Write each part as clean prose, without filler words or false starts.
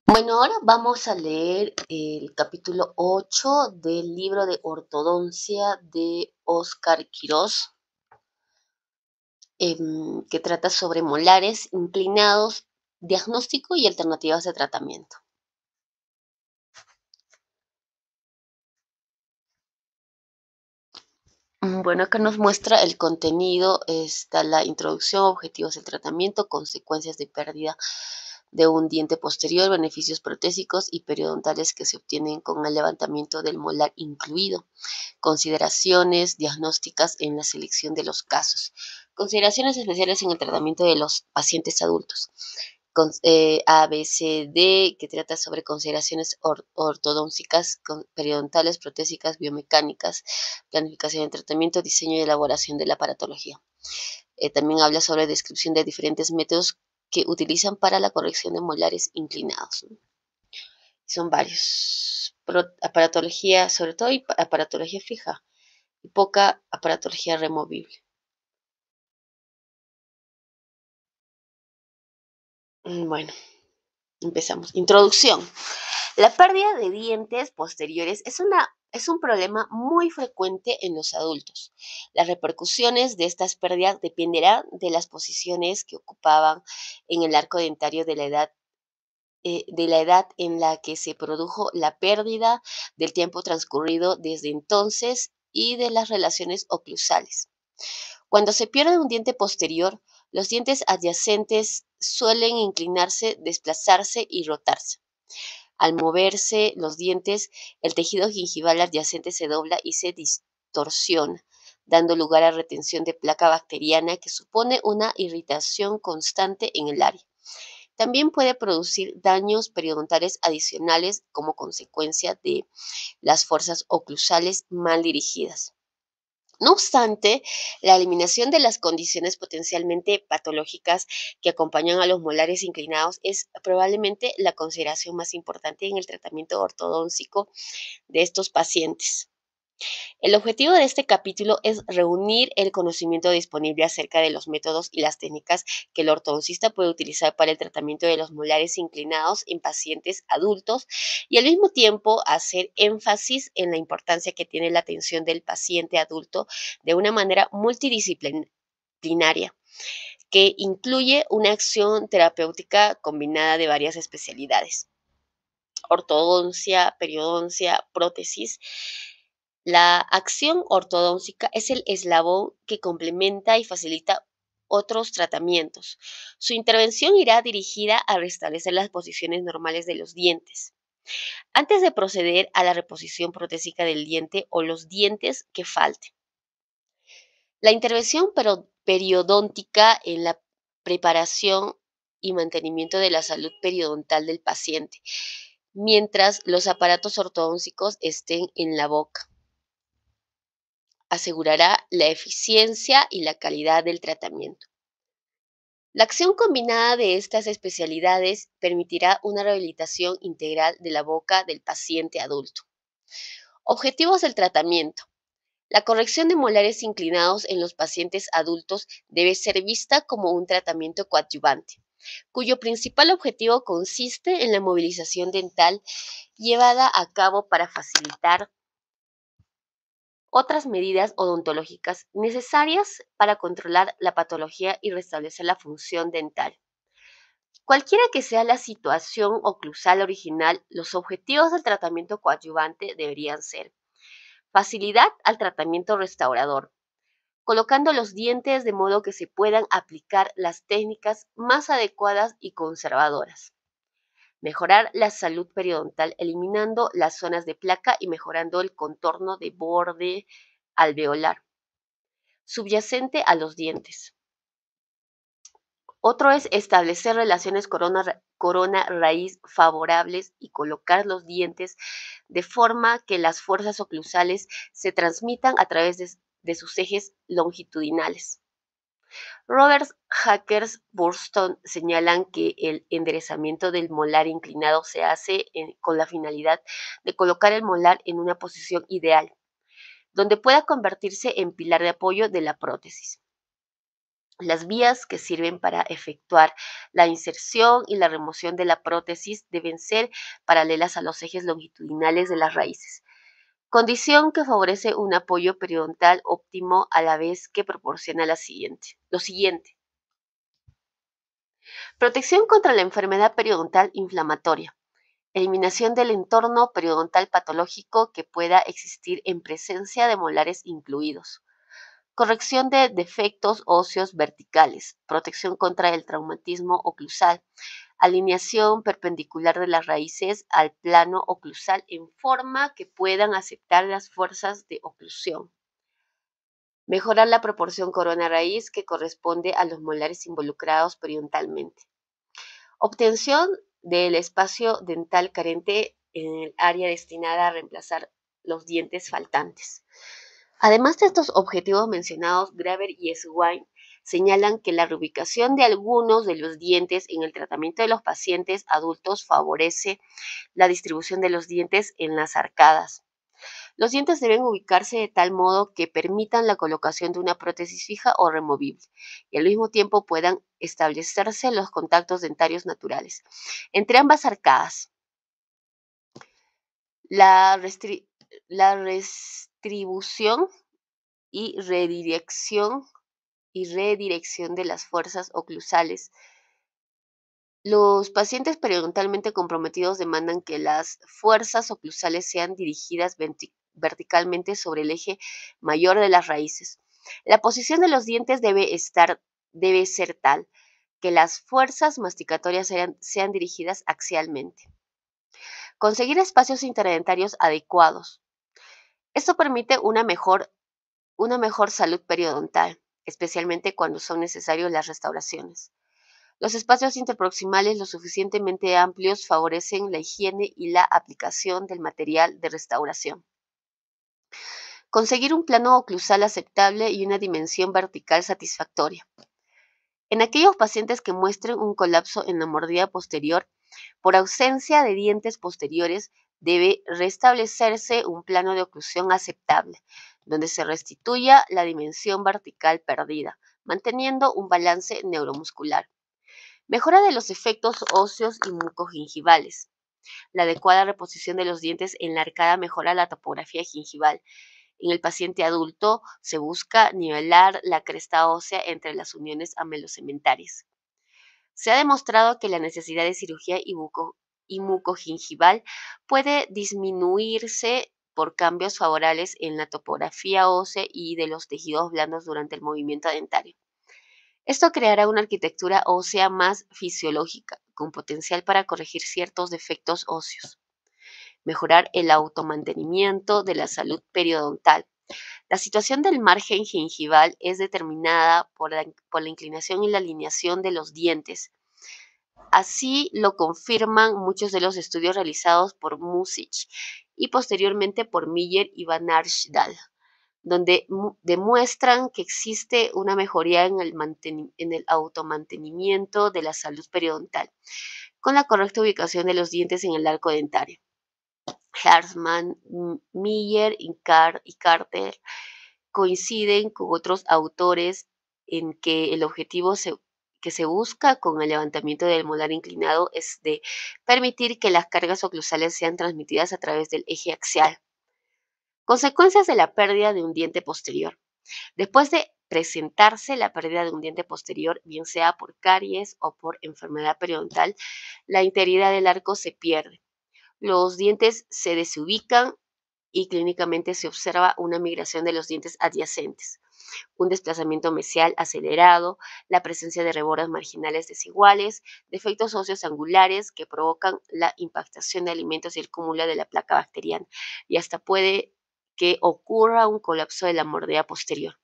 Bueno, ahora vamos a leer el capítulo 8 del libro de ortodoncia de Óscar Quirós, que trata sobre molares inclinados, diagnóstico y alternativas de tratamiento. Bueno, acá nos muestra el contenido, está la introducción, objetivos del tratamiento, consecuencias de pérdida de un diente posterior, beneficios protésicos y periodontales que se obtienen con el levantamiento del molar incluido. Consideraciones diagnósticas en la selección de los casos. Consideraciones especiales en el tratamiento de los pacientes adultos. A, B, C, D, que trata sobre consideraciones ortodónticas, periodontales, protésicas, biomecánicas, planificación de tratamiento, diseño y elaboración de la aparatología. También habla sobre descripción de diferentes métodos que utilizan para la corrección de molares inclinados, ¿no? Son varios. Aparatología, sobre todo aparatología fija y poca aparatología removible. Bueno, empezamos. Introducción. La pérdida de dientes posteriores es un problema muy frecuente en los adultos. Las repercusiones de estas pérdidas dependerán de las posiciones que ocupaban en el arco dentario de la edad en la que se produjo la pérdida, del tiempo transcurrido desde entonces y de las relaciones oclusales. Cuando se pierde un diente posterior, los dientes adyacentes suelen inclinarse, desplazarse y rotarse. Al moverse los dientes, el tejido gingival adyacente se dobla y se distorsiona, dando lugar a retención de placa bacteriana que supone una irritación constante en el área. También puede producir daños periodontales adicionales como consecuencia de las fuerzas oclusales mal dirigidas. No obstante, la eliminación de las condiciones potencialmente patológicas que acompañan a los molares inclinados es probablemente la consideración más importante en el tratamiento ortodóntico de estos pacientes. El objetivo de este capítulo es reunir el conocimiento disponible acerca de los métodos y las técnicas que el ortodoncista puede utilizar para el tratamiento de los molares inclinados en pacientes adultos y al mismo tiempo hacer énfasis en la importancia que tiene la atención del paciente adulto de una manera multidisciplinaria que incluye una acción terapéutica combinada de varias especialidades: ortodoncia, periodoncia, prótesis. La acción ortodóntica es el eslabón que complementa y facilita otros tratamientos. Su intervención irá dirigida a restablecer las posiciones normales de los dientes, antes de proceder a la reposición protésica del diente o los dientes que falten. La intervención periodóntica en la preparación y mantenimiento de la salud periodontal del paciente, mientras los aparatos ortodónticos estén en la boca, asegurará la eficiencia y la calidad del tratamiento. La acción combinada de estas especialidades permitirá una rehabilitación integral de la boca del paciente adulto. Objetivos del tratamiento. La corrección de molares inclinados en los pacientes adultos debe ser vista como un tratamiento coadyuvante, cuyo principal objetivo consiste en la movilización dental llevada a cabo para facilitar otras medidas odontológicas necesarias para controlar la patología y restablecer la función dental. Cualquiera que sea la situación oclusal original, los objetivos del tratamiento coadyuvante deberían ser: facilidad al tratamiento restaurador, colocando los dientes de modo que se puedan aplicar las técnicas más adecuadas y conservadoras. Mejorar la salud periodontal eliminando las zonas de placa y mejorando el contorno de borde alveolar subyacente a los dientes. Otro es establecer relaciones corona-raíz favorables y colocar los dientes de forma que las fuerzas oclusales se transmitan a través de sus ejes longitudinales. Robert Hackers Burston señalan que el enderezamiento del molar inclinado se hace con la finalidad de colocar el molar en una posición ideal, donde pueda convertirse en pilar de apoyo de la prótesis. Las vías que sirven para efectuar la inserción y la remoción de la prótesis deben ser paralelas a los ejes longitudinales de las raíces, condición que favorece un apoyo periodontal óptimo a la vez que proporciona lo siguiente. Protección contra la enfermedad periodontal inflamatoria. Eliminación del entorno periodontal patológico que pueda existir en presencia de molares incluidos. Corrección de defectos óseos verticales. Protección contra el traumatismo oclusal. Alineación perpendicular de las raíces al plano oclusal en forma que puedan aceptar las fuerzas de oclusión. Mejorar la proporción corona-raíz que corresponde a los molares involucrados periodontalmente. Obtención del espacio dental carente en el área destinada a reemplazar los dientes faltantes. Además de estos objetivos mencionados, Graver y Swain señalan que la reubicación de algunos de los dientes en el tratamiento de los pacientes adultos favorece la distribución de los dientes en las arcadas. Los dientes deben ubicarse de tal modo que permitan la colocación de una prótesis fija o removible y al mismo tiempo puedan establecerse los contactos dentarios naturales entre ambas arcadas. La, distribución y redirección de las fuerzas oclusales. Los pacientes periodontalmente comprometidos demandan que las fuerzas oclusales sean dirigidas verticalmente sobre el eje mayor de las raíces. La posición de los dientes debe ser tal que las fuerzas masticatorias sean dirigidas axialmente. Conseguir espacios interdentarios adecuados. Esto permite una mejor salud periodontal, especialmente cuando son necesarias las restauraciones. Los espacios interproximales lo suficientemente amplios favorecen la higiene y la aplicación del material de restauración. Conseguir un plano oclusal aceptable y una dimensión vertical satisfactoria. En aquellos pacientes que muestren un colapso en la mordida posterior, por ausencia de dientes posteriores, debe restablecerse un plano de oclusión aceptable, donde se restituya la dimensión vertical perdida, manteniendo un balance neuromuscular. Mejora de los efectos óseos y mucogingivales. La adecuada reposición de los dientes en la arcada mejora la topografía gingival. En el paciente adulto se busca nivelar la cresta ósea entre las uniones amelocementarias. Se ha demostrado que la necesidad de cirugía y mucogingival puede disminuirse por cambios favorables en la topografía ósea y de los tejidos blandos durante el movimiento dentario. Esto creará una arquitectura ósea más fisiológica, con potencial para corregir ciertos defectos óseos. Mejorar el automantenimiento de la salud periodontal. La situación del margen gingival es determinada por la inclinación y la alineación de los dientes. Así lo confirman muchos de los estudios realizados por Musich y posteriormente por Miller y Van Arsdal, donde demuestran que existe una mejoría en el automantenimiento de la salud periodontal, con la correcta ubicación de los dientes en el arco dentario. Herzmann, Miller y Carter coinciden con otros autores en que el objetivo que se busca con el levantamiento del molar inclinado es de permitir que las cargas oclusales sean transmitidas a través del eje axial. Consecuencias de la pérdida de un diente posterior. Después de presentarse la pérdida de un diente posterior, bien sea por caries o por enfermedad periodontal, la integridad del arco se pierde. Los dientes se desubican y clínicamente se observa una migración de los dientes adyacentes, un desplazamiento mesial acelerado, la presencia de rebordes marginales desiguales, defectos óseos angulares que provocan la impactación de alimentos y el cúmulo de la placa bacteriana, y hasta puede que ocurra un colapso de la mordida posterior.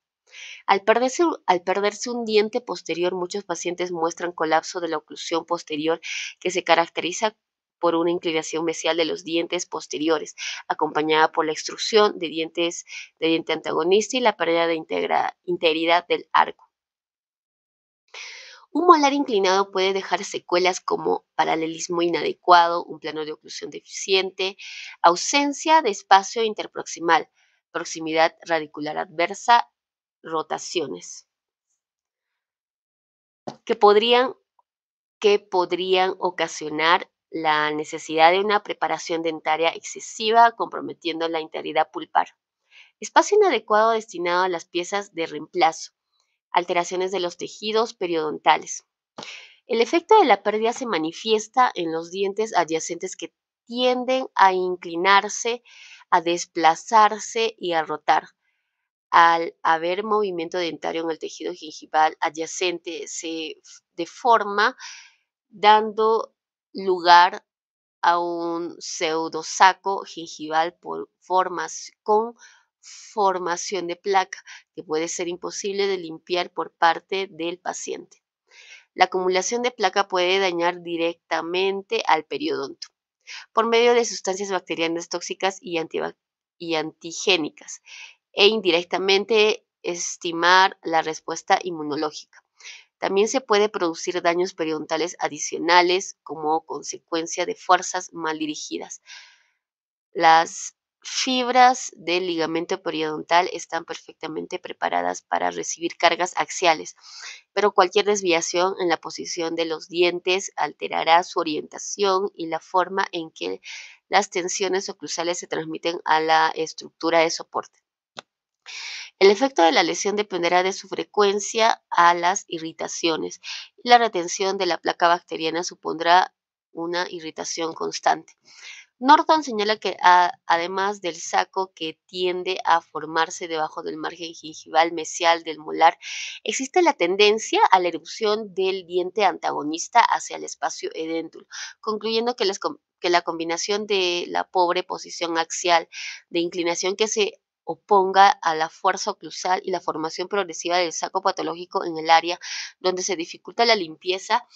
Al perderse un diente posterior, muchos pacientes muestran colapso de la oclusión posterior que se caracteriza por una inclinación mesial de los dientes posteriores, acompañada por la extrusión de diente antagonista y la pérdida de integridad del arco. Un molar inclinado puede dejar secuelas como paralelismo inadecuado, un plano de oclusión deficiente, ausencia de espacio interproximal, proximidad radicular adversa, rotaciones. que podrían, que podrían ocasionar la necesidad de una preparación dentaria excesiva, comprometiendo la integridad pulpar. Espacio inadecuado destinado a las piezas de reemplazo. Alteraciones de los tejidos periodontales. El efecto de la pérdida se manifiesta en los dientes adyacentes que tienden a inclinarse, a desplazarse y a rotar. Al haber movimiento dentario en el tejido gingival adyacente, se deforma, dando lugar a un pseudosaco gingival con formación de placa, que puede ser imposible de limpiar por parte del paciente. La acumulación de placa puede dañar directamente al periodonto por medio de sustancias bacterianas tóxicas y antigénicas e indirectamente estimar la respuesta inmunológica. También se puede producir daños periodontales adicionales como consecuencia de fuerzas mal dirigidas. Las fibras del ligamento periodontal están perfectamente preparadas para recibir cargas axiales, pero cualquier desviación en la posición de los dientes alterará su orientación y la forma en que las tensiones oclusales se transmiten a la estructura de soporte. El efecto de la lesión dependerá de su frecuencia a las irritaciones. La retención de la placa bacteriana supondrá una irritación constante. Norton señala que además del saco que tiende a formarse debajo del margen gingival mesial del molar, existe la tendencia a la erupción del diente antagonista hacia el espacio edéntulo, concluyendo que la combinación de la pobre posición axial de inclinación que se oponga a la fuerza oclusal y la formación progresiva del saco patológico en el área donde se dificulta la limpieza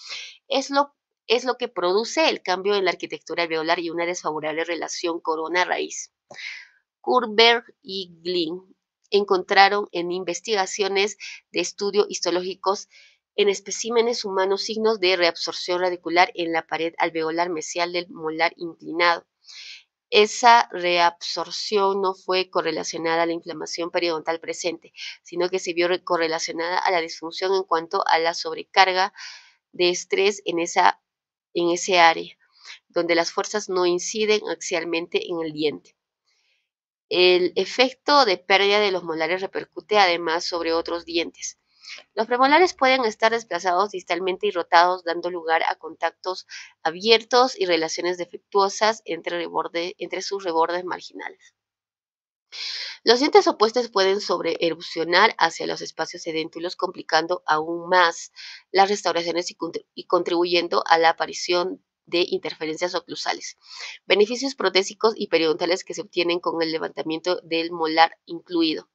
es lo que produce el cambio en la arquitectura alveolar y una desfavorable relación corona-raíz. Kurberg y Glynn encontraron en investigaciones de estudio histológicos en especímenes humanos signos de reabsorción radicular en la pared alveolar mesial del molar inclinado. Esa reabsorción no fue correlacionada a la inflamación periodontal presente, sino que se vio correlacionada a la disfunción en cuanto a la sobrecarga de estrés en ese área, donde las fuerzas no inciden axialmente en el diente. El efecto de pérdida de los molares repercute además sobre otros dientes. Los premolares pueden estar desplazados distalmente y rotados, dando lugar a contactos abiertos y relaciones defectuosas entre sus rebordes marginales. Los dientes opuestos pueden sobreerupcionar hacia los espacios edéntulos, complicando aún más las restauraciones y contribuyendo a la aparición de interferencias oclusales. Beneficios protésicos y periodontales que se obtienen con el levantamiento del molar incluido.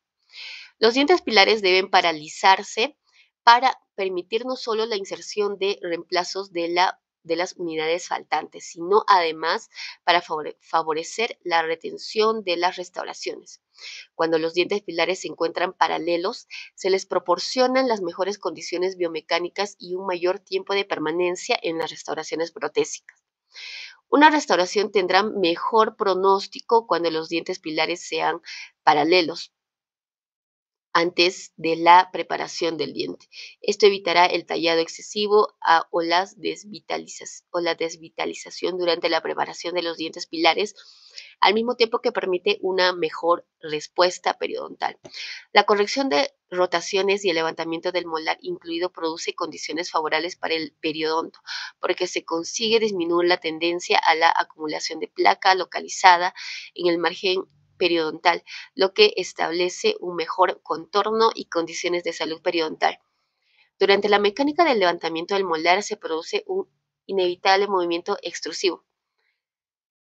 Los dientes pilares deben paralizarse para permitir no solo la inserción de reemplazos de las unidades faltantes, sino además para favorecer la retención de las restauraciones. Cuando los dientes pilares se encuentran paralelos, se les proporcionan las mejores condiciones biomecánicas y un mayor tiempo de permanencia en las restauraciones protésicas. Una restauración tendrá mejor pronóstico cuando los dientes pilares sean paralelos antes de la preparación del diente. Esto evitará el tallado excesivo o la desvitalización durante la preparación de los dientes pilares, al mismo tiempo que permite una mejor respuesta periodontal. La corrección de rotaciones y el levantamiento del molar incluido produce condiciones favorables para el periodonto, porque se consigue disminuir la tendencia a la acumulación de placa localizada en el margen periodontal, lo que establece un mejor contorno y condiciones de salud periodontal. Durante la mecánica del levantamiento del molar se produce un inevitable movimiento extrusivo.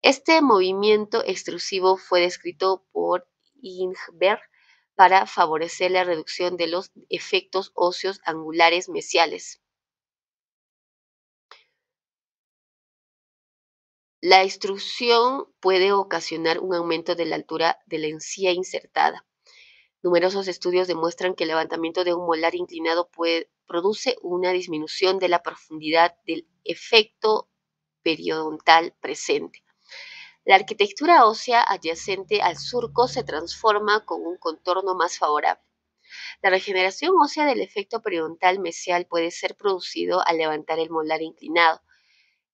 Este movimiento extrusivo fue descrito por Ingberg para favorecer la reducción de los efectos óseos angulares mesiales. La extrusión puede ocasionar un aumento de la altura de la encía insertada. Numerosos estudios demuestran que el levantamiento de un molar inclinado produce una disminución de la profundidad del efecto periodontal presente. La arquitectura ósea adyacente al surco se transforma con un contorno más favorable. La regeneración ósea del efecto periodontal mesial puede ser producido al levantar el molar inclinado.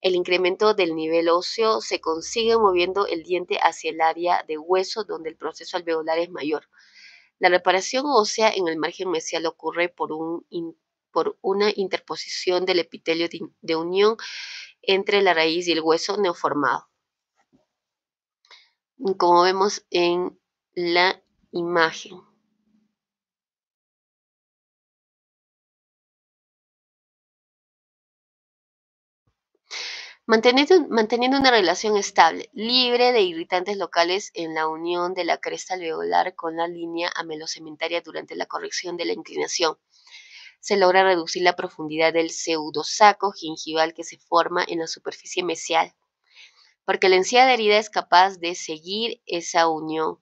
El incremento del nivel óseo se consigue moviendo el diente hacia el área de hueso donde el proceso alveolar es mayor. La reparación ósea en el margen mesial ocurre por una interposición del epitelio de unión entre la raíz y el hueso neoformado, como vemos en la imagen. Manteniendo una relación estable, libre de irritantes locales en la unión de la cresta alveolar con la línea amelocementaria durante la corrección de la inclinación. Se logra reducir la profundidad del pseudosaco gingival que se forma en la superficie mesial, porque la encía adherida es capaz de seguir esa unión.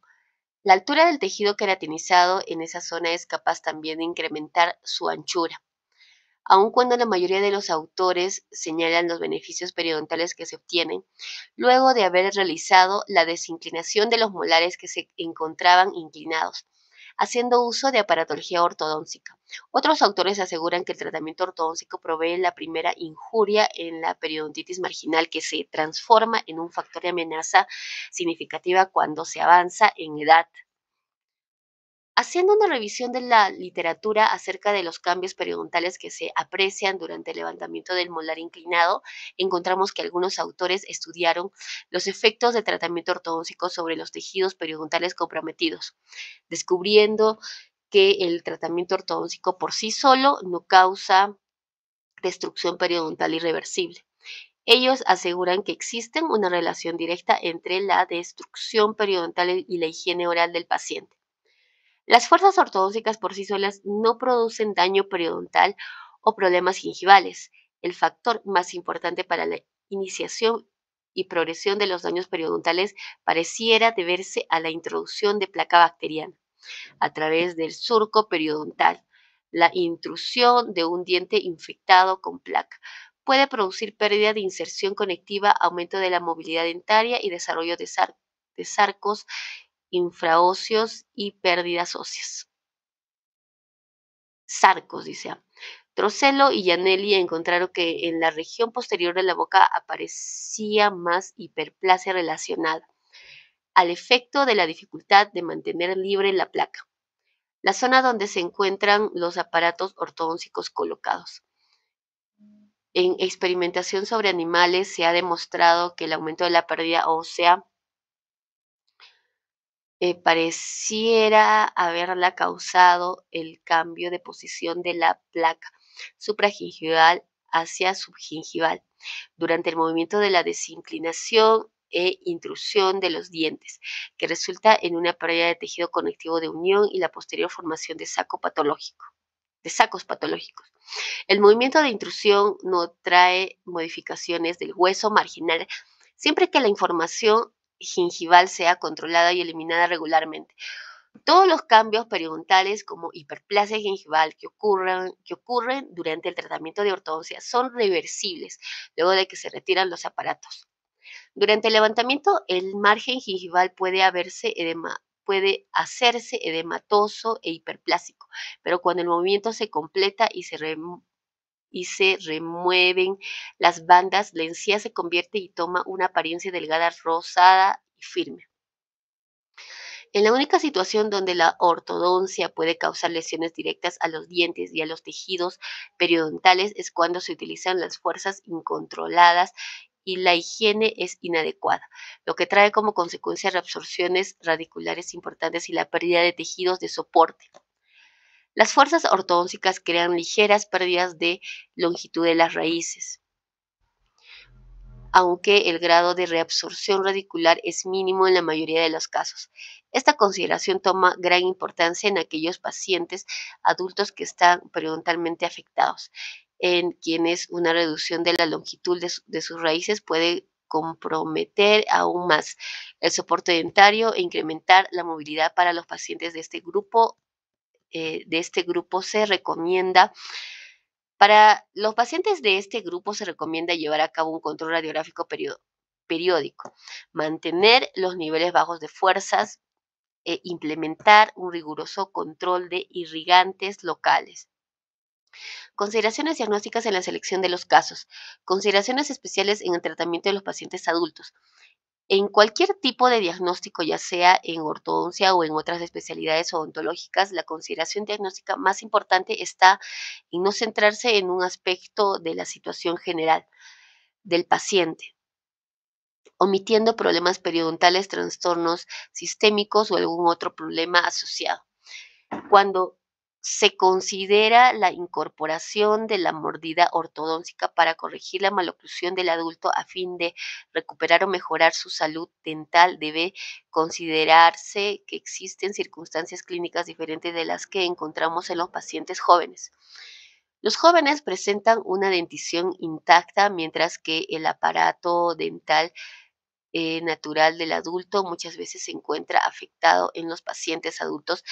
La altura del tejido queratinizado en esa zona es capaz también de incrementar su anchura. Aun cuando la mayoría de los autores señalan los beneficios periodontales que se obtienen, luego de haber realizado la desinclinación de los molares que se encontraban inclinados, haciendo uso de aparatología ortodóntica. Otros autores aseguran que el tratamiento ortodóntico provee la primera injuria en la periodontitis marginal, que se transforma en un factor de amenaza significativa cuando se avanza en edad. Haciendo una revisión de la literatura acerca de los cambios periodontales que se aprecian durante el levantamiento del molar inclinado, encontramos que algunos autores estudiaron los efectos del tratamiento ortodóntico sobre los tejidos periodontales comprometidos, descubriendo que el tratamiento ortodóntico por sí solo no causa destrucción periodontal irreversible. Ellos aseguran que existe una relación directa entre la destrucción periodontal y la higiene oral del paciente. Las fuerzas ortodónticas por sí solas no producen daño periodontal o problemas gingivales. El factor más importante para la iniciación y progresión de los daños periodontales pareciera deberse a la introducción de placa bacteriana a través del surco periodontal. La intrusión de un diente infectado con placa puede producir pérdida de inserción conectiva, aumento de la movilidad dentaria y desarrollo de sarcos infraóseos y pérdidas óseas. Sarcos, dice. Trosello y Janelli encontraron que en la región posterior de la boca aparecía más hiperplasia relacionada al efecto de la dificultad de mantener libre la placa, la zona donde se encuentran los aparatos ortodónticos colocados. En experimentación sobre animales se ha demostrado que el aumento de la pérdida ósea pareciera haberla causado el cambio de posición de la placa supragingival hacia subgingival durante el movimiento de la desinclinación e intrusión de los dientes, que resulta en una pérdida de tejido conectivo de unión y la posterior formación de sacos patológicos. El movimiento de intrusión no trae modificaciones del hueso marginal siempre que la información gingival sea controlada y eliminada regularmente. Todos los cambios periodontales como hiperplasia gingival que ocurren durante el tratamiento de ortodoncia son reversibles luego de que se retiran los aparatos. Durante el levantamiento, el margen gingival puede hacerse edematoso e hiperplásico, pero cuando el movimiento se completa y se remueven las bandas, la encía se convierte y toma una apariencia delgada, rosada y firme. En la única situación donde la ortodoncia puede causar lesiones directas a los dientes y a los tejidos periodontales es cuando se utilizan las fuerzas incontroladas y la higiene es inadecuada, lo que trae como consecuencia reabsorciones radiculares importantes y la pérdida de tejidos de soporte. Las fuerzas ortodónticas crean ligeras pérdidas de longitud de las raíces, aunque el grado de reabsorción radicular es mínimo en la mayoría de los casos. Esta consideración toma gran importancia en aquellos pacientes adultos que están periodontalmente afectados, en quienes una reducción de la longitud de sus raíces puede comprometer aún más el soporte dentario e incrementar la movilidad para los pacientes de este grupo. Para los pacientes de este grupo se recomienda llevar a cabo un control radiográfico periódico, mantener los niveles bajos de fuerzas implementar un riguroso control de irrigantes locales. Consideraciones diagnósticas en la selección de los casos. Consideraciones especiales en el tratamiento de los pacientes adultos. En cualquier tipo de diagnóstico, ya sea en ortodoncia o en otras especialidades odontológicas, la consideración diagnóstica más importante está en no centrarse en un aspecto de la situación general del paciente, omitiendo problemas periodontales, trastornos sistémicos o algún otro problema asociado. Cuando se considera la incorporación de la mordida ortodóntica para corregir la maloclusión del adulto a fin de recuperar o mejorar su salud dental, debe considerarse que existen circunstancias clínicas diferentes de las que encontramos en los pacientes jóvenes. Los jóvenes presentan una dentición intacta, mientras que el aparato dental natural del adulto muchas veces se encuentra afectado en los pacientes adultos.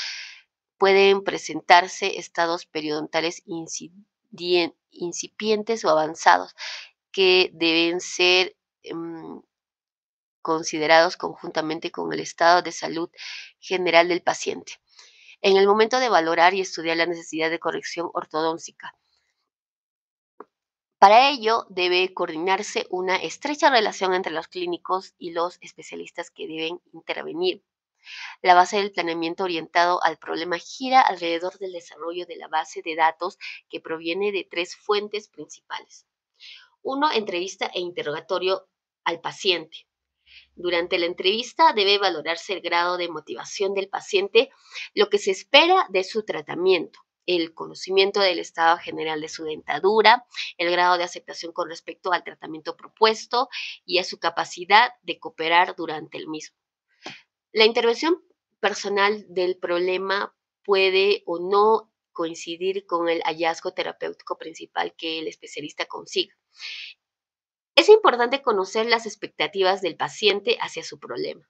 Pueden presentarse estados periodontales incipientes o avanzados que deben ser considerados conjuntamente con el estado de salud general del paciente. En el momento de valorar y estudiar la necesidad de corrección ortodóntica, para ello debe coordinarse una estrecha relación entre los clínicos y los especialistas que deben intervenir. La base del planeamiento orientado al problema gira alrededor del desarrollo de la base de datos que proviene de 3 fuentes principales. 1. Entrevista e interrogatorio al paciente. Durante la entrevista debe valorarse el grado de motivación del paciente, lo que se espera de su tratamiento, el conocimiento del estado general de su dentadura, el grado de aceptación con respecto al tratamiento propuesto y a su capacidad de cooperar durante el mismo. La intervención personal del problema puede o no coincidir con el hallazgo terapéutico principal que el especialista consiga. Es importante conocer las expectativas del paciente hacia su problema,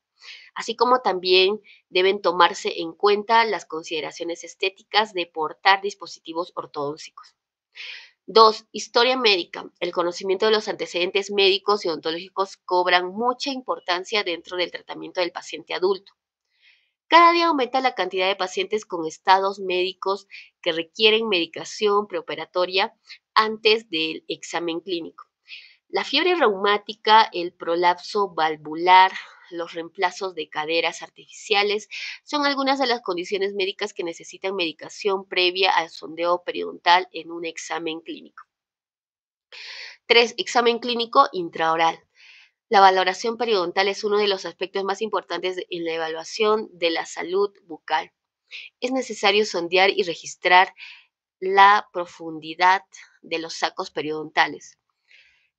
así como también deben tomarse en cuenta las consideraciones estéticas de portar dispositivos ortodóncicos. 2. Historia médica. El conocimiento de los antecedentes médicos y odontológicos cobran mucha importancia dentro del tratamiento del paciente adulto. Cada día aumenta la cantidad de pacientes con estados médicos que requieren medicación preoperatoria antes del examen clínico. La fiebre reumática, el prolapso valvular, los reemplazos de caderas artificiales son algunas de las condiciones médicas que necesitan medicación previa al sondeo periodontal en un examen clínico. 3. Examen clínico intraoral. La valoración periodontal es uno de los aspectos más importantes en la evaluación de la salud bucal. Es necesario sondear y registrar la profundidad de los sacos periodontales.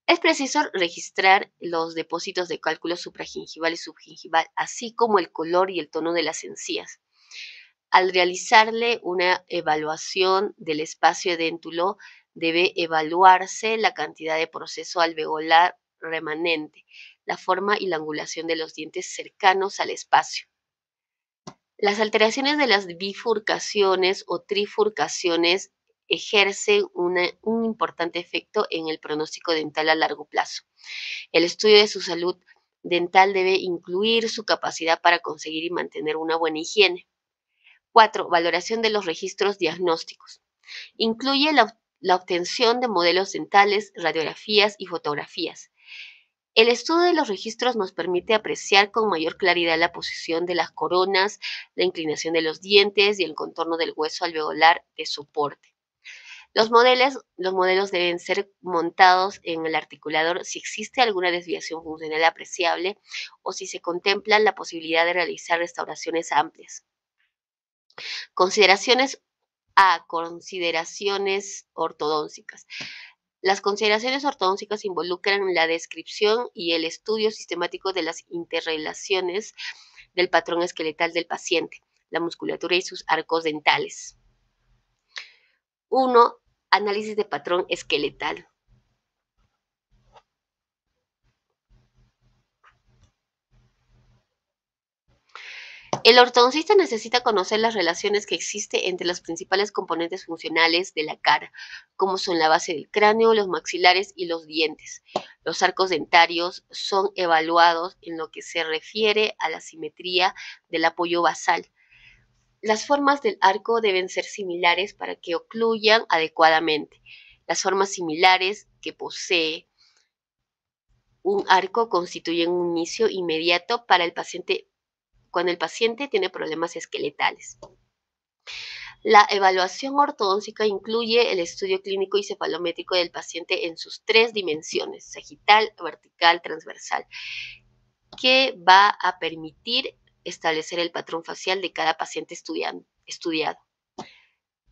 Es preciso registrar los depósitos de cálculo supragingival y subgingival, así como el color y el tono de las encías. Al realizarle una evaluación del espacio edéntulo, debe evaluarse la cantidad de proceso alveolar remanente, la forma y la angulación de los dientes cercanos al espacio. Las alteraciones de las bifurcaciones o trifurcaciones ejercen un importante efecto en el pronóstico dental a largo plazo. El estudio de su salud dental debe incluir su capacidad para conseguir y mantener una buena higiene. 4. Valoración de los registros diagnósticos. Incluye la obtención de modelos dentales, radiografías y fotografías. El estudio de los registros nos permite apreciar con mayor claridad la posición de las coronas, la inclinación de los dientes y el contorno del hueso alveolar de soporte. Los modelos deben ser montados en el articulador si existe alguna desviación funcional apreciable o si se contempla la posibilidad de realizar restauraciones amplias. Consideraciones ortodóncicas. Las consideraciones ortodóncicas involucran la descripción y el estudio sistemático de las interrelaciones del patrón esqueletal del paciente, la musculatura y sus arcos dentales. 1. Análisis de patrón esqueletal. El ortodoncista necesita conocer las relaciones que existen entre los principales componentes funcionales de la cara, como son la base del cráneo, los maxilares y los dientes. Los arcos dentarios son evaluados en lo que se refiere a la simetría del apoyo basal. Las formas del arco deben ser similares para que ocluyan adecuadamente. Las formas similares que posee un arco constituyen un inicio inmediato para el paciente cuando el paciente tiene problemas esqueletales. La evaluación ortodóntica incluye el estudio clínico y cefalométrico del paciente en sus tres dimensiones, sagital, vertical, transversal, que va a permitir establecer el patrón facial de cada paciente estudiado.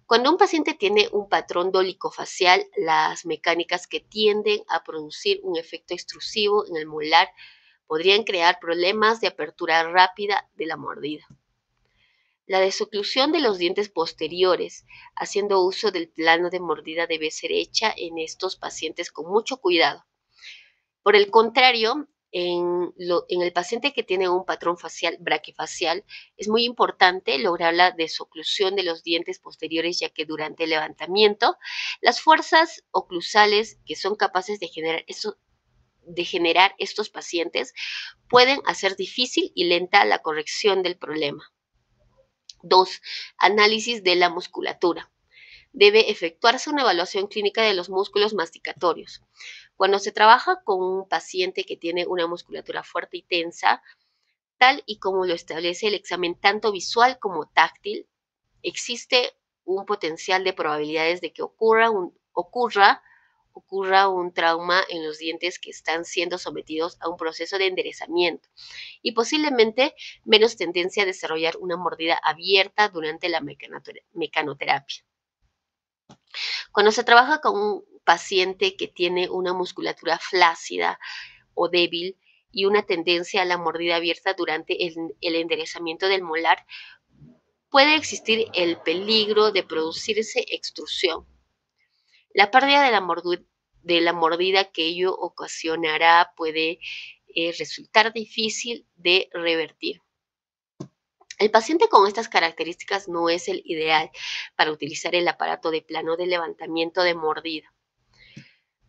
Cuando un paciente tiene un patrón dolicofacial, las mecánicas que tienden a producir un efecto extrusivo en el molar podrían crear problemas de apertura rápida de la mordida. La desoclusión de los dientes posteriores, haciendo uso del plano de mordida, debe ser hecha en estos pacientes con mucho cuidado. Por el contrario, en el paciente que tiene un patrón facial braquifacial, es muy importante lograr la desoclusión de los dientes posteriores, ya que durante el levantamiento, las fuerzas oclusales que son capaces de generar estos pacientes pueden hacer difícil y lenta la corrección del problema. 2. Análisis de la musculatura. Debe efectuarse una evaluación clínica de los músculos masticatorios. Cuando se trabaja con un paciente que tiene una musculatura fuerte y tensa, tal y como lo establece el examen tanto visual como táctil, existe un potencial de probabilidades de que ocurra un trauma en los dientes que están siendo sometidos a un proceso de enderezamiento y posiblemente menos tendencia a desarrollar una mordida abierta durante la mecanoterapia. Cuando se trabaja con un paciente que tiene una musculatura flácida o débil y una tendencia a la mordida abierta durante el enderezamiento del molar, puede existir el peligro de producirse extrusión. La pérdida de la mordida que ello ocasionará puede resultar difícil de revertir. El paciente con estas características no es el ideal para utilizar el aparato de plano de levantamiento de mordida.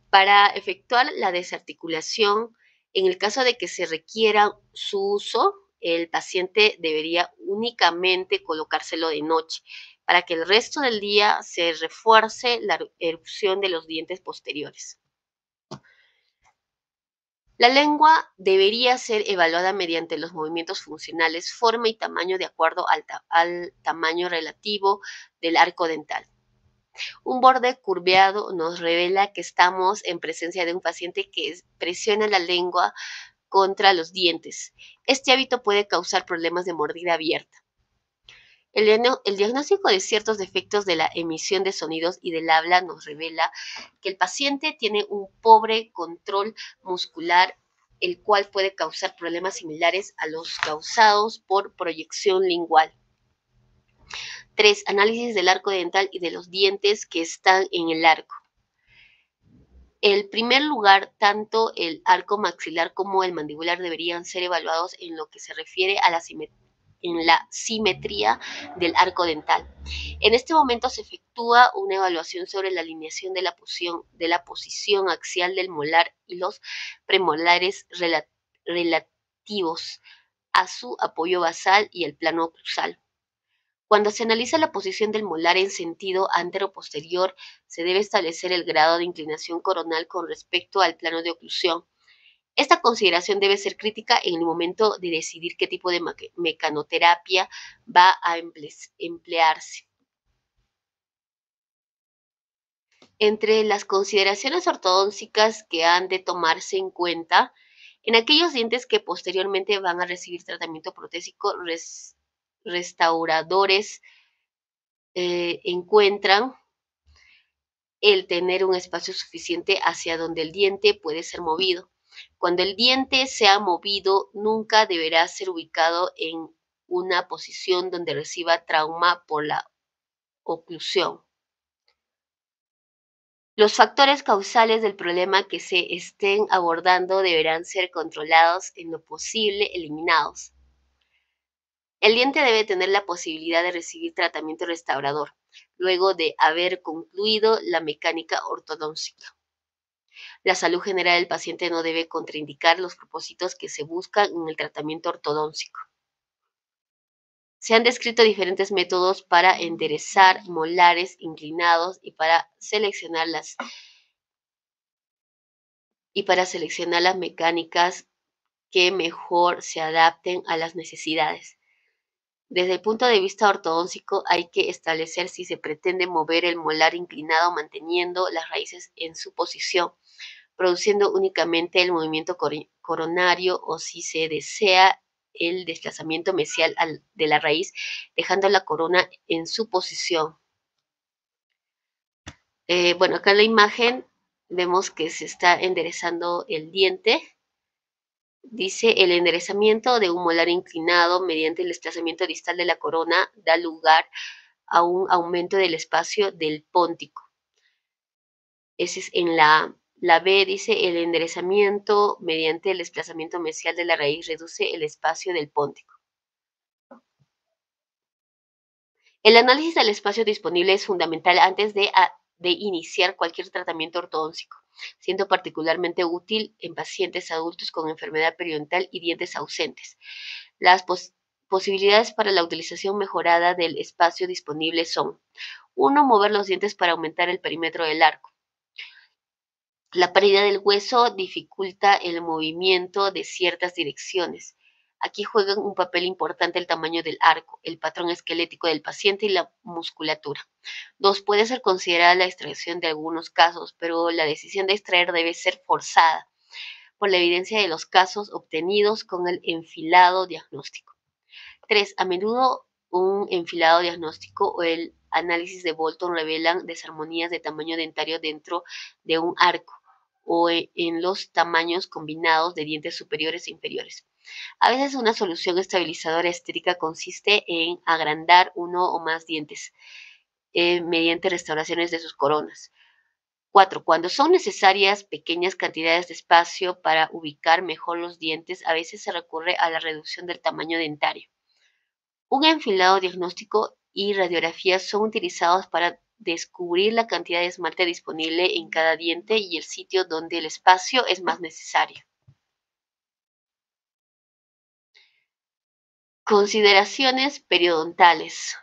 Para efectuar la desarticulación, en el caso de que se requiera su uso, el paciente debería únicamente colocárselo de noche para que el resto del día se refuerce la erupción de los dientes posteriores. La lengua debería ser evaluada mediante los movimientos funcionales, forma y tamaño de acuerdo al tamaño relativo del arco dental. Un borde curveado nos revela que estamos en presencia de un paciente que presiona la lengua contra los dientes. Este hábito puede causar problemas de mordida abierta. El diagnóstico de ciertos defectos de la emisión de sonidos y del habla nos revela que el paciente tiene un pobre control muscular, el cual puede causar problemas similares a los causados por proyección lingual. 3. Análisis del arco dental y de los dientes que están en el arco. En primer lugar, tanto el arco maxilar como el mandibular deberían ser evaluados en lo que se refiere a la simetría del arco dental. En este momento se efectúa una evaluación sobre la alineación de la posición axial del molar y los premolares relativos a su apoyo basal y el plano oclusal. Cuando se analiza la posición del molar en sentido antero-posterior, se debe establecer el grado de inclinación coronal con respecto al plano de oclusión. Esta consideración debe ser crítica en el momento de decidir qué tipo de mecanoterapia va a emplearse. Entre las consideraciones ortodónticas que han de tomarse en cuenta, en aquellos dientes que posteriormente van a recibir tratamiento protésico, restauradores encuentran el tener un espacio suficiente hacia donde el diente puede ser movido. Cuando el diente sea movido, nunca deberá ser ubicado en una posición donde reciba trauma por la oclusión. Los factores causales del problema que se estén abordando deberán ser controlados, en lo posible eliminados. El diente debe tener la posibilidad de recibir tratamiento restaurador, luego de haber concluido la mecánica ortodóntica. La salud general del paciente no debe contraindicar los propósitos que se buscan en el tratamiento ortodóntico. Se han descrito diferentes métodos para enderezar molares inclinados y para seleccionar las mecánicas que mejor se adapten a las necesidades. Desde el punto de vista ortodóntico, hay que establecer si se pretende mover el molar inclinado manteniendo las raíces en su posición, produciendo únicamente el movimiento coronario, o si se desea el desplazamiento mesial de la raíz, dejando la corona en su posición. Bueno, acá en la imagen vemos que se está enderezando el diente. Dice, el enderezamiento de un molar inclinado mediante el desplazamiento distal de la corona da lugar a un aumento del espacio del póntico. Ese es en la B, dice, el enderezamiento mediante el desplazamiento mesial de la raíz reduce el espacio del póntico. El análisis del espacio disponible es fundamental antes de iniciar cualquier tratamiento ortodóntico, siendo particularmente útil en pacientes adultos con enfermedad periodontal y dientes ausentes. Las posibilidades para la utilización mejorada del espacio disponible son: 1. Mover los dientes para aumentar el perímetro del arco. La pérdida del hueso dificulta el movimiento de ciertas direcciones. Aquí juegan un papel importante el tamaño del arco, el patrón esquelético del paciente y la musculatura. 2. Puede ser considerada la extracción de algunos casos, pero la decisión de extraer debe ser forzada por la evidencia de los casos obtenidos con el enfilado diagnóstico. 3. A menudo un enfilado diagnóstico o el análisis de Bolton revelan desarmonías de tamaño dentario dentro de un arco o en los tamaños combinados de dientes superiores e inferiores. A veces una solución estabilizadora estética consiste en agrandar uno o más dientes mediante restauraciones de sus coronas. 4. Cuando son necesarias pequeñas cantidades de espacio para ubicar mejor los dientes, a veces se recurre a la reducción del tamaño dentario. Un enfilado diagnóstico y radiografía son utilizados para descubrir la cantidad de esmalte disponible en cada diente y el sitio donde el espacio es más necesario. Consideraciones periodontales.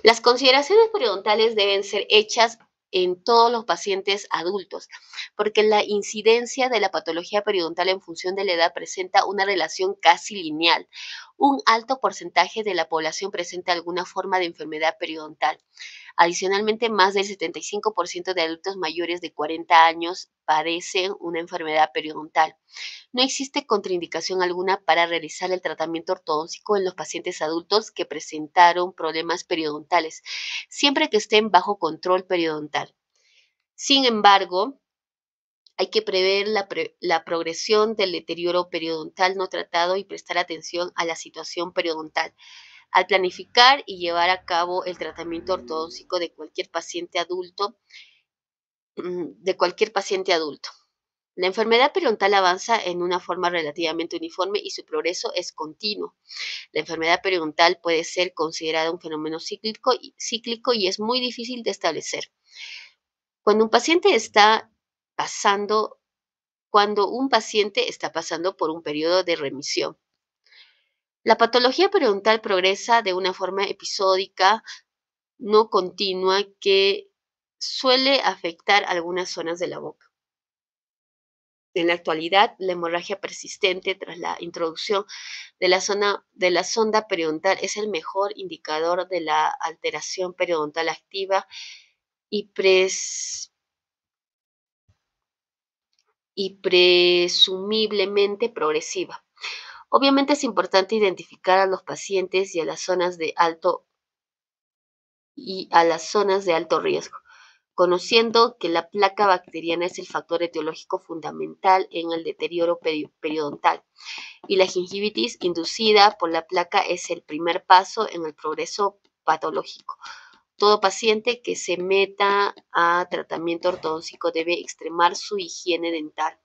Las consideraciones periodontales deben ser hechas en todos los pacientes adultos, porque la incidencia de la patología periodontal en función de la edad presenta una relación casi lineal. Un alto porcentaje de la población presenta alguna forma de enfermedad periodontal. Adicionalmente, más del 75% de adultos mayores de 40 años padecen una enfermedad periodontal. No existe contraindicación alguna para realizar el tratamiento ortodóntico en los pacientes adultos que presentaron problemas periodontales, siempre que estén bajo control periodontal. Sin embargo, hay que prever la progresión del deterioro periodontal no tratado y prestar atención a la situación periodontal al planificar y llevar a cabo el tratamiento ortodóntico de cualquier paciente adulto. La enfermedad periodontal avanza en una forma relativamente uniforme y su progreso es continuo. La enfermedad periodontal puede ser considerada un fenómeno cíclico y es muy difícil de establecer. Cuando un paciente está pasando por un periodo de remisión. La patología periodontal progresa de una forma episódica, no continua, que suele afectar algunas zonas de la boca. En la actualidad, la hemorragia persistente tras la introducción de la sonda periodontal es el mejor indicador de la alteración periodontal activa y presumiblemente progresiva. Obviamente es importante identificar a los pacientes y a las zonas de alto riesgo, conociendo que la placa bacteriana es el factor etiológico fundamental en el deterioro periodontal y la gingivitis inducida por la placa es el primer paso en el progreso patológico. Todo paciente que se meta a tratamiento ortodóntico debe extremar su higiene dental.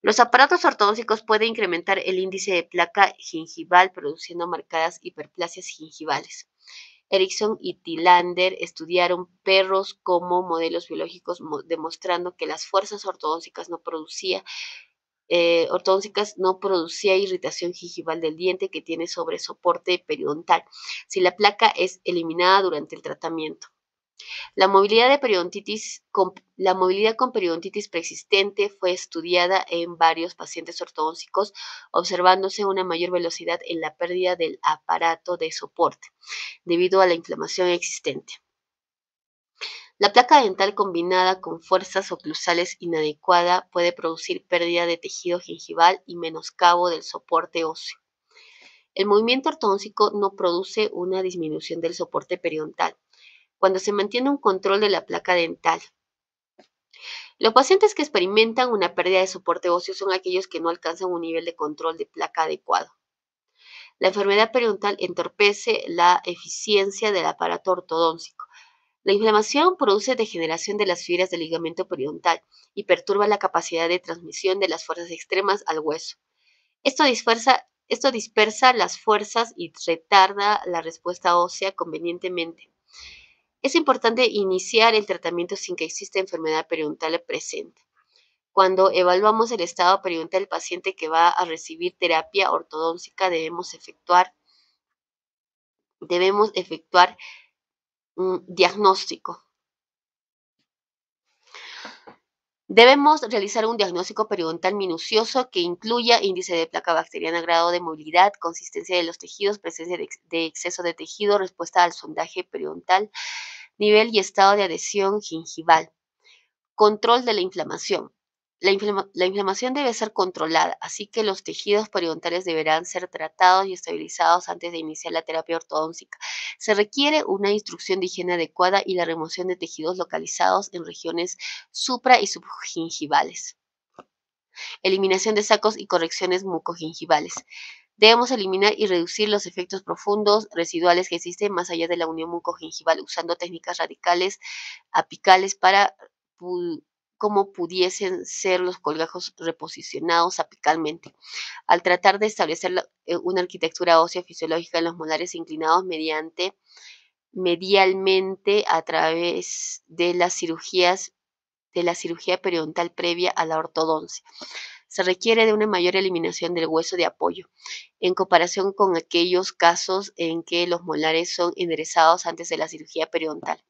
Los aparatos ortodónticos pueden incrementar el índice de placa gingival produciendo marcadas hiperplasias gingivales. Erickson y Tillander estudiaron perros como modelos biológicos demostrando que las fuerzas ortodónticas no producía irritación gingival del diente que tiene sobre soporte periodontal si la placa es eliminada durante el tratamiento. La movilidad con periodontitis preexistente fue estudiada en varios pacientes ortodónticos, observándose una mayor velocidad en la pérdida del aparato de soporte debido a la inflamación existente. La placa dental combinada con fuerzas oclusales inadecuada puede producir pérdida de tejido gingival y menoscabo del soporte óseo. El movimiento ortodóntico no produce una disminución del soporte periodontal cuando se mantiene un control de la placa dental. Los pacientes que experimentan una pérdida de soporte óseo son aquellos que no alcanzan un nivel de control de placa adecuado. La enfermedad periodontal entorpece la eficiencia del aparato ortodóntico. La inflamación produce degeneración de las fibras del ligamento periodontal y perturba la capacidad de transmisión de las fuerzas extremas al hueso. Esto dispersa las fuerzas y retarda la respuesta ósea convenientemente. Es importante iniciar el tratamiento sin que exista enfermedad periodontal presente. Cuando evaluamos el estado periodontal del paciente que va a recibir terapia ortodóntica, debemos efectuar un diagnóstico. Debemos realizar un diagnóstico periodontal minucioso que incluya índice de placa bacteriana, grado de movilidad, consistencia de los tejidos, presencia de exceso de tejido, respuesta al sondaje periodontal, nivel y estado de adhesión gingival. Control de la inflamación. La inflamación debe ser controlada, así que los tejidos periodontales deberán ser tratados y estabilizados antes de iniciar la terapia ortodóntica. Se requiere una instrucción de higiene adecuada y la remoción de tejidos localizados en regiones supra y subgingivales. Eliminación de sacos y correcciones mucogingivales. Debemos eliminar y reducir los efectos profundos residuales que existen más allá de la unión mucogingival usando técnicas radicales apicales para como pudiesen ser los colgajos reposicionados apicalmente. Al tratar de establecer una arquitectura ósea fisiológica en los molares inclinados medialmente a través de la cirugía periodontal previa a la ortodoncia. Se requiere de una mayor eliminación del hueso de apoyo, en comparación con aquellos casos en que los molares son enderezados antes de la cirugía periodontal.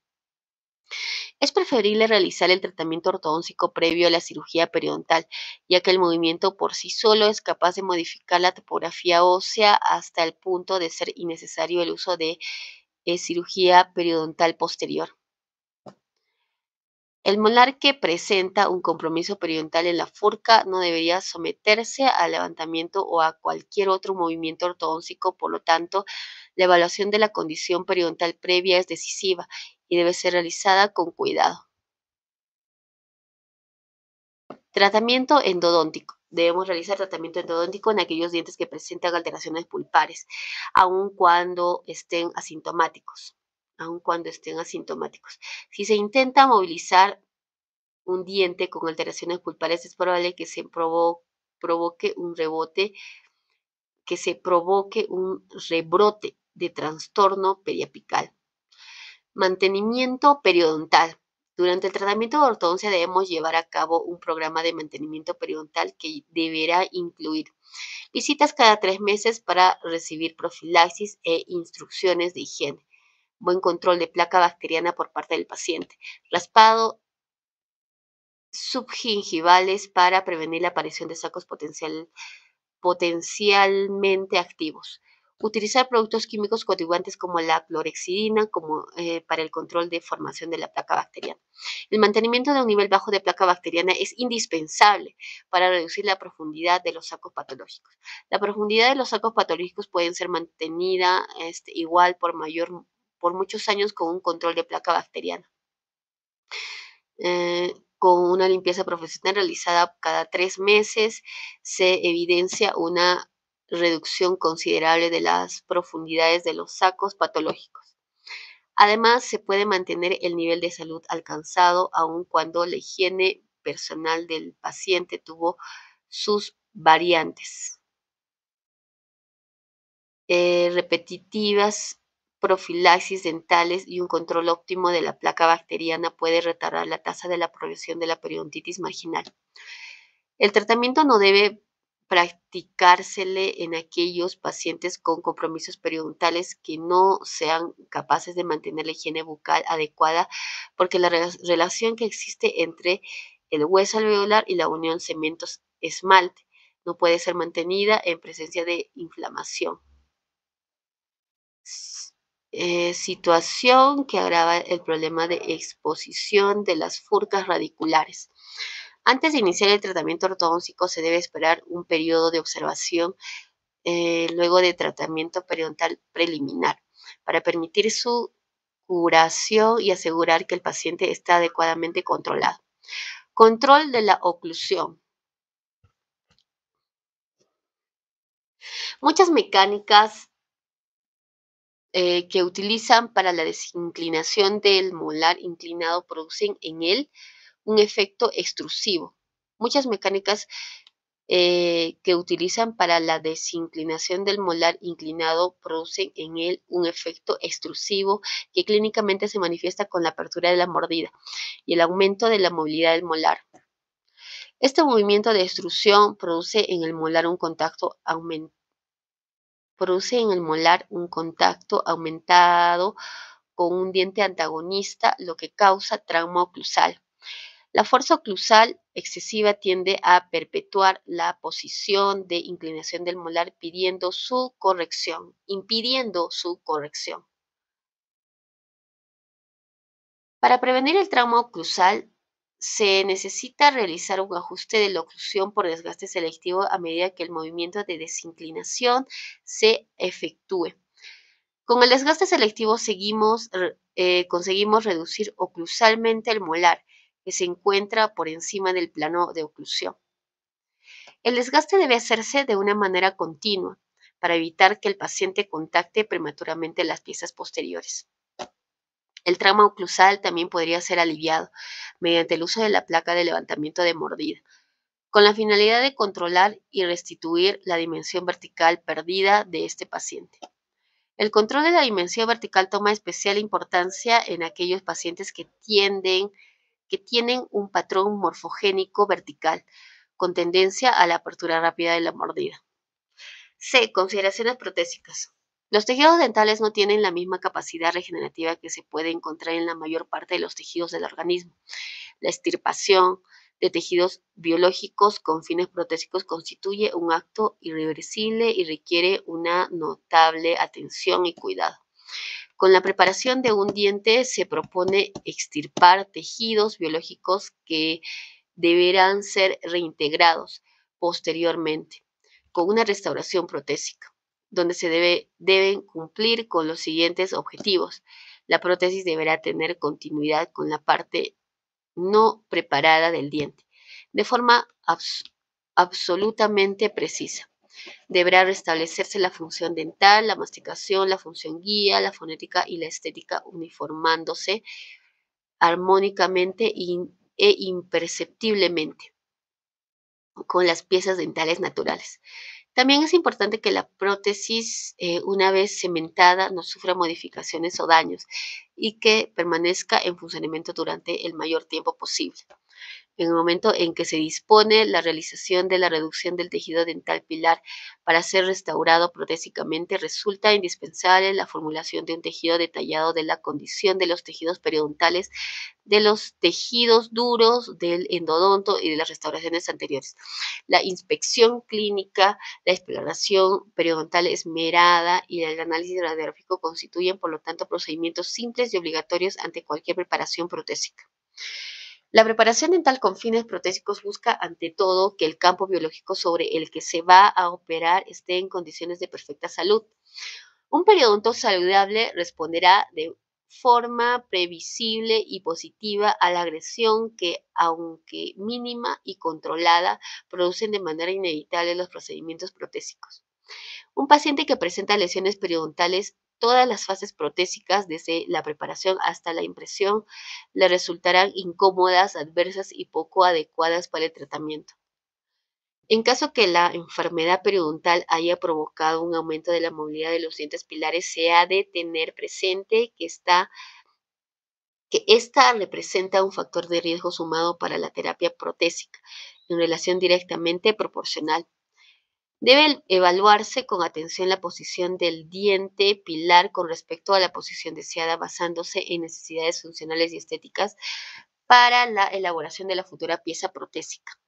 Es preferible realizar el tratamiento ortodóntico previo a la cirugía periodontal, ya que el movimiento por sí solo es capaz de modificar la topografía ósea hasta el punto de ser innecesario el uso de cirugía periodontal posterior. El molar que presenta un compromiso periodontal en la furca no debería someterse al levantamiento o a cualquier otro movimiento ortodóntico, por lo tanto, la evaluación de la condición periodontal previa es decisiva y debe ser realizada con cuidado. Tratamiento endodóntico. Debemos realizar tratamiento endodóntico en aquellos dientes que presentan alteraciones pulpares, aun cuando estén asintomáticos. Si se intenta movilizar un diente con alteraciones pulpares, es probable que se provoque un rebrote de trastorno periapical. Mantenimiento periodontal. Durante el tratamiento de ortodoncia debemos llevar a cabo un programa de mantenimiento periodontal que deberá incluir visitas cada 3 meses para recibir profilaxis e instrucciones de higiene, buen control de placa bacteriana por parte del paciente, raspado subgingivales para prevenir la aparición de sacos potencialmente activos. Utilizar productos químicos coadyuvantes como la clorhexidina para el control de formación de la placa bacteriana. El mantenimiento de un nivel bajo de placa bacteriana es indispensable para reducir la profundidad de los sacos patológicos. La profundidad de los sacos patológicos pueden ser mantenida igual por muchos años con un control de placa bacteriana. Con una limpieza profesional realizada cada 3 meses, se evidencia una reducción considerable de las profundidades de los sacos patológicos. Además, se puede mantener el nivel de salud alcanzado aun cuando la higiene personal del paciente tuvo sus variantes repetitivas, profilaxis dentales y un control óptimo de la placa bacteriana puede retardar la tasa de la progresión de la periodontitis marginal. El tratamiento no debe practicársele en aquellos pacientes con compromisos periodontales que no sean capaces de mantener la higiene bucal adecuada, porque la relación que existe entre el hueso alveolar y la unión cemento-esmalte no puede ser mantenida en presencia de inflamación. Situación que agrava el problema de exposición de las furcas radiculares. Antes de iniciar el tratamiento ortodóntico se debe esperar un periodo de observación luego de tratamiento periodontal preliminar para permitir su curación y asegurar que el paciente está adecuadamente controlado. Control de la oclusión. Muchas mecánicas que utilizan para la desinclinación del molar inclinado producen en él un efecto extrusivo. Muchas mecánicas que utilizan para la desinclinación del molar inclinado producen en él un efecto extrusivo que clínicamente se manifiesta con la apertura de la mordida y el aumento de la movilidad del molar. Este movimiento de extrusión produce en el molar un contacto aumentado con un diente antagonista, lo que causa trauma oclusal. La fuerza oclusal excesiva tiende a perpetuar la posición de inclinación del molar, impidiendo su corrección. Para prevenir el trauma oclusal, se necesita realizar un ajuste de la oclusión por desgaste selectivo a medida que el movimiento de desinclinación se efectúe. Con el desgaste selectivo conseguimos reducir oclusalmente el molar, que se encuentra por encima del plano de oclusión. El desgaste debe hacerse de una manera continua para evitar que el paciente contacte prematuramente las piezas posteriores. El trauma oclusal también podría ser aliviado mediante el uso de la placa de levantamiento de mordida, con la finalidad de controlar y restituir la dimensión vertical perdida de este paciente. El control de la dimensión vertical toma especial importancia en aquellos pacientes que tienen un patrón morfogénico vertical, con tendencia a la apertura rápida de la mordida. C. Consideraciones protésicas. Los tejidos dentales no tienen la misma capacidad regenerativa que se puede encontrar en la mayor parte de los tejidos del organismo. La extirpación de tejidos biológicos con fines protésicos constituye un acto irreversible y requiere una notable atención y cuidado. Con la preparación de un diente se propone extirpar tejidos biológicos que deberán ser reintegrados posteriormente con una restauración protésica, donde deben cumplir con los siguientes objetivos. La prótesis deberá tener continuidad con la parte no preparada del diente, de forma absolutamente precisa. Deberá restablecerse la función dental, la masticación, la función guía, la fonética y la estética, uniformándose armónicamente e imperceptiblemente con las piezas dentales naturales. También es importante que la prótesis, una vez cementada, no sufra modificaciones o daños y que permanezca en funcionamiento durante el mayor tiempo posible. En el momento en que se dispone la realización de la reducción del tejido dental pilar para ser restaurado protésicamente, resulta indispensable la formulación de un tejido detallado de la condición de los tejidos periodontales, de los tejidos duros, del endodonto y de las restauraciones anteriores. La inspección clínica, la exploración periodontal esmerada y el análisis radiográfico constituyen, por lo tanto, procedimientos simples y obligatorios ante cualquier preparación protésica. La preparación dental con fines protésicos busca, ante todo, que el campo biológico sobre el que se va a operar esté en condiciones de perfecta salud. Un periodonto saludable responderá de forma previsible y positiva a la agresión que, aunque mínima y controlada, producen de manera inevitable los procedimientos protésicos. Un paciente que presenta lesiones periodontales, todas las fases protésicas, desde la preparación hasta la impresión, le resultarán incómodas, adversas y poco adecuadas para el tratamiento. En caso que la enfermedad periodontal haya provocado un aumento de la movilidad de los dientes pilares, se ha de tener presente que esta representa un factor de riesgo sumado para la terapia protésica, en relación directamente proporcional. Debe evaluarse con atención la posición del diente pilar con respecto a la posición deseada, basándose en necesidades funcionales y estéticas para la elaboración de la futura pieza protésica.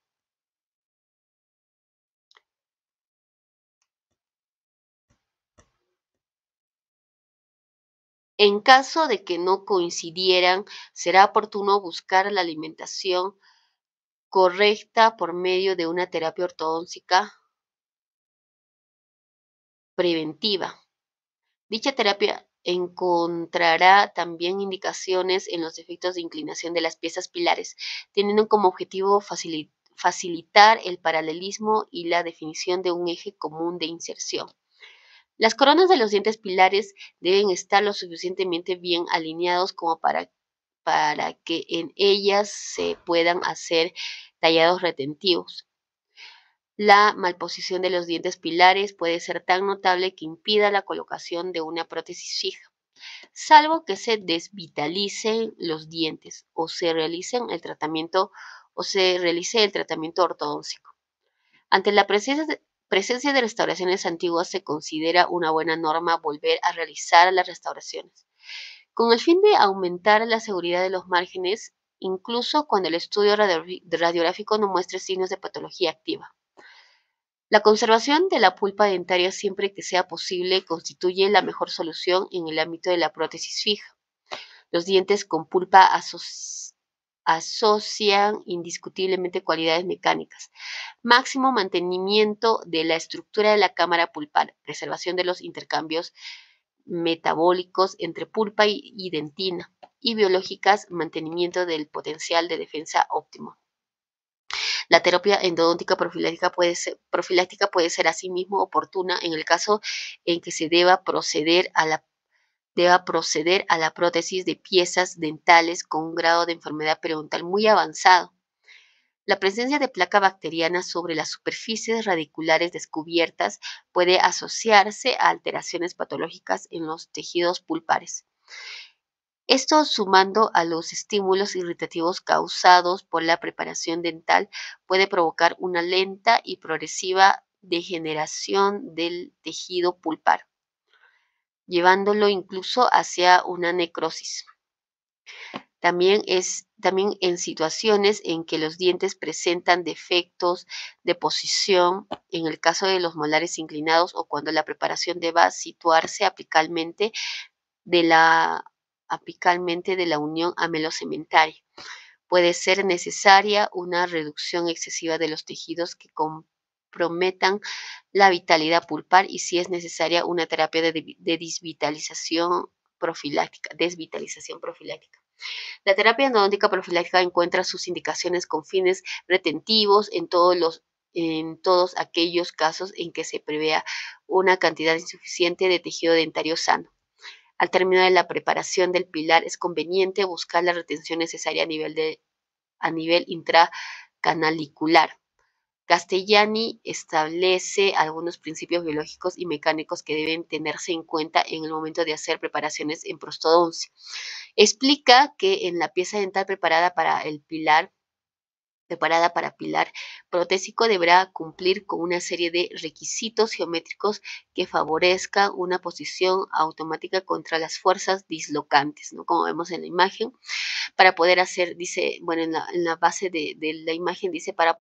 En caso de que no coincidieran, será oportuno buscar la alimentación correcta por medio de una terapia ortodóntica preventiva. Dicha terapia encontrará también indicaciones en los efectos de inclinación de las piezas pilares, teniendo como objetivo facilitar el paralelismo y la definición de un eje común de inserción. Las coronas de los dientes pilares deben estar lo suficientemente bien alineados como para que en ellas se puedan hacer tallados retentivos. La malposición de los dientes pilares puede ser tan notable que impida la colocación de una prótesis fija, salvo que se desvitalicen los dientes o se realice el tratamiento ortodóntico. Ante la presencia de restauraciones antiguas, se considera una buena norma volver a realizar las restauraciones, con el fin de aumentar la seguridad de los márgenes, incluso cuando el estudio radiográfico no muestre signos de patología activa. La conservación de la pulpa dentaria, siempre que sea posible, constituye la mejor solución en el ámbito de la prótesis fija. Los dientes con pulpa asocian indiscutiblemente cualidades mecánicas: máximo mantenimiento de la estructura de la cámara pulpar, preservación de los intercambios metabólicos entre pulpa y dentina, y biológicas, mantenimiento del potencial de defensa óptimo. La terapia endodóntica profiláctica puede ser asimismo oportuna en el caso en que se deba proceder a la prótesis de piezas dentales con un grado de enfermedad periodontal muy avanzado. La presencia de placa bacteriana sobre las superficies radiculares descubiertas puede asociarse a alteraciones patológicas en los tejidos pulpares. Esto, sumando a los estímulos irritativos causados por la preparación dental, puede provocar una lenta y progresiva degeneración del tejido pulpar, llevándolo incluso hacia una necrosis. También en situaciones en que los dientes presentan defectos de posición, en el caso de los molares inclinados, o cuando la preparación deba situarse apicalmente de la unión amelocementaria. Puede ser necesaria una reducción excesiva de los tejidos que comprometan la vitalidad pulpar, y, si es necesaria, una terapia de desvitalización profiláctica. La terapia endodóntica profiláctica encuentra sus indicaciones con fines retentivos en todos aquellos casos en que se prevea una cantidad insuficiente de tejido dentario sano. Al término de la preparación del pilar, es conveniente buscar la retención necesaria a nivel intracanalicular. Castellani establece algunos principios biológicos y mecánicos que deben tenerse en cuenta en el momento de hacer preparaciones en prostodoncia. Explica que en la pieza dental preparada para pilar protésico, deberá cumplir con una serie de requisitos geométricos que favorezcan una posición automática contra las fuerzas dislocantes, ¿no? Como vemos en la imagen, para poder hacer, dice, bueno, en la base de la imagen dice, para